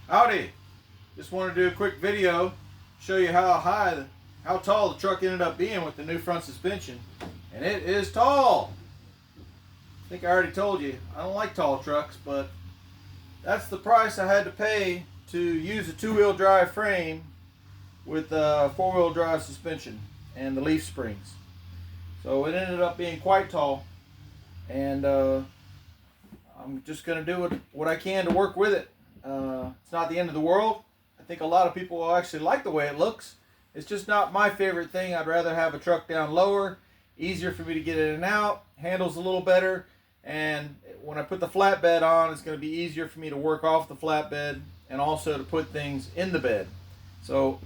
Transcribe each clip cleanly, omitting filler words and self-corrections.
Howdy! Just want to do a quick video, show you how tall the truck ended up being with the new front suspension. And it is tall! I think I already told you, I don't like tall trucks, but that's the price I had to pay to use a two-wheel drive frame with four-wheel drive suspension and the leaf springs. So it ended up being quite tall, and I'm just going to do what I can to work with it. It's not the end of the world. I think a lot of people will actually like the way it looks. It's just not my favorite thing. I'd rather have a truck down lower, easier for me to get in and out, handles a little better, and when I put the flatbed on, it's going to be easier for me to work off the flatbed and also to put things in the bed. So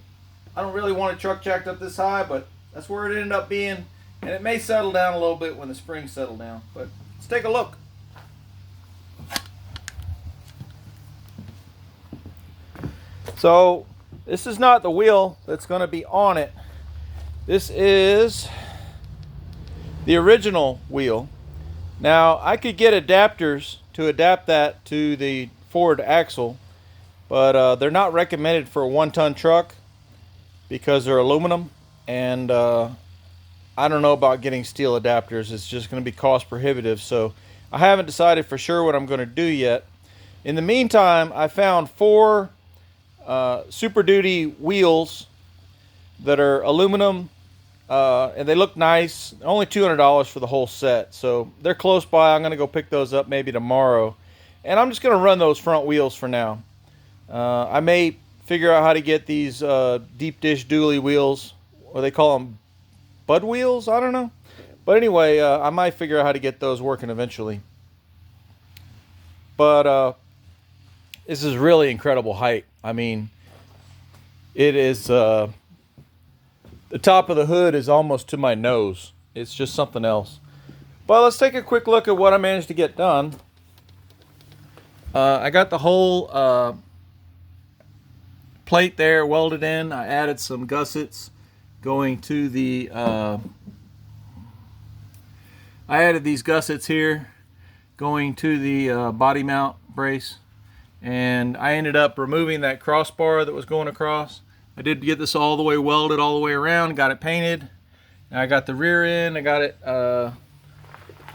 I don't really want a truck jacked up this high, but that's where it ended up being, and it may settle down a little bit when the springs settle down. But let's take a look. So this is not the wheel that's going to be on it. This is the original wheel. Now I could get adapters to adapt that to the Ford axle, but they're not recommended for a 1-ton truck because they're aluminum, and I don't know about getting steel adapters. It's just going to be cost prohibitive, so I haven't decided for sure what I'm going to do yet. In the meantime, I found 4 Super Duty wheels that are aluminum, and they look nice. Only $200 for the whole set, so they're close by. I'm going to go pick those up maybe tomorrow, and I'm just going to run those front wheels for now. I may figure out how to get these deep dish dually wheels, or they call them Bud wheels, I don't know, but anyway, I might figure out how to get those working eventually. But this is really incredible height. I mean, it is, the top of the hood is almost to my nose. It's just something else. But let's take a quick look at what I managed to get done. I got the whole plate there welded in. I added some gussets going to the, I added these gussets here going to the body mount brace. And I ended up removing that crossbar that was going across. I did get this all the way welded all the way around, got it painted. And I got the rear end, I got it,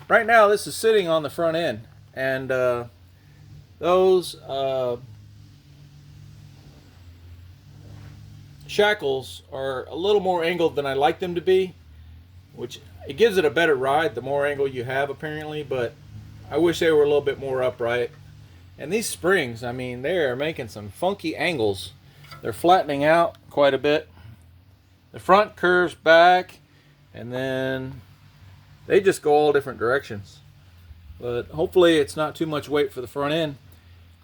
right now this is sitting on the front end. And those shackles are a little more angled than I like them to be, which it gives it a better ride the more angle you have apparently, but I wish they were a little bit more upright. And these springs, I mean, they're making some funky angles. They're flattening out quite a bit. The front curves back, and then they just go all different directions. But hopefully it's not too much weight for the front end.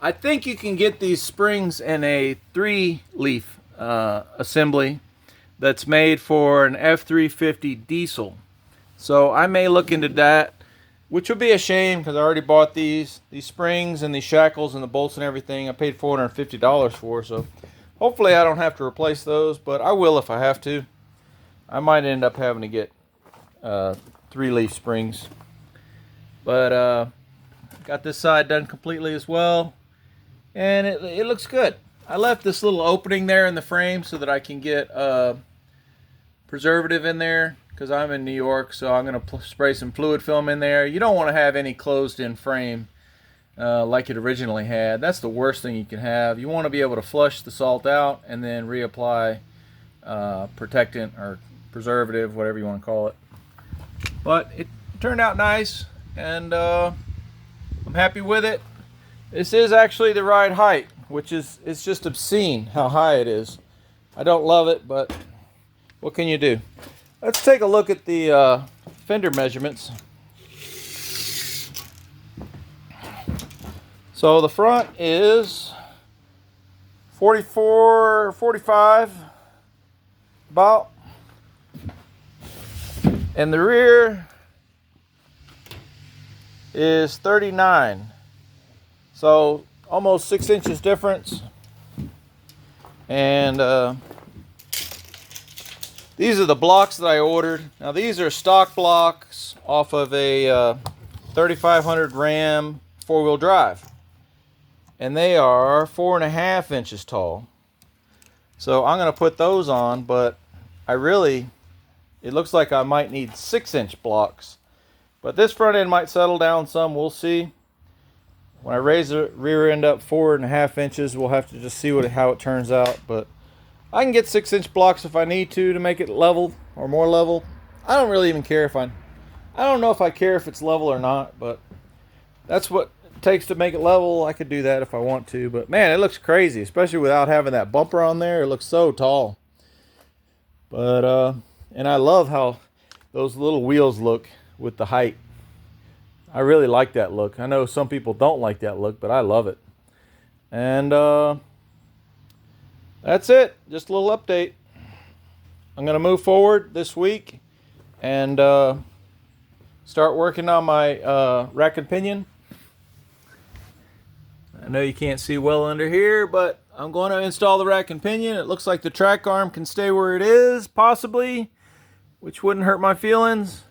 I think you can get these springs in a 3-leaf assembly that's made for an F350 diesel. So I may look into that, which would be a shame because I already bought these springs and these shackles and the bolts and everything. I paid $450 for, so hopefully I don't have to replace those, but I will if I have to. I might end up having to get 3-leaf springs. But got this side done completely as well, and it looks good. I left this little opening there in the frame so that I can get preservative in there, because I'm in New York, so I'm going to spray some fluid film in there. You don't want to have any closed-in frame like it originally had. That's the worst thing you can have. You want to be able to flush the salt out and then reapply protectant or preservative, whatever you want to call it. But it turned out nice, and I'm happy with it. This is actually the right height, which is, it's just obscene how high it is. I don't love it, but what can you do? Let's take a look at the fender measurements. So the front is 44, 45, about. And the rear is 39. So almost 6 inches difference. And these are the blocks that I ordered. Now these are stock blocks off of a 3500 Ram 4-wheel drive. and they are 4.5 inches tall. So I'm going to put those on, but it looks like I might need 6-inch blocks. But this front end might settle down some, we'll see. When I raise the rear end up 4.5 inches, we'll have to just see how it turns out. But I can get 6-inch blocks if I need to make it level or more level. I don't really even care I don't know if I care if it's level or not, but that's what it takes to make it level. I could do that if I want to, but man, it looks crazy, especially without having that bumper on there. It looks so tall. But and I love how those little wheels look with the height. I really like that look. I know some people don't like that look, but I love it. And that's it. Just a little update. I'm going to move forward this week and start working on my rack and pinion. I know you can't see well under here, but I'm going to install the rack and pinion. It looks like the track arm can stay where it is, possibly, which wouldn't hurt my feelings.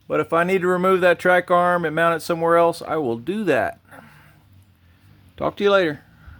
But if I need to remove that track arm and mount it somewhere else, I will do that. Talk to you later.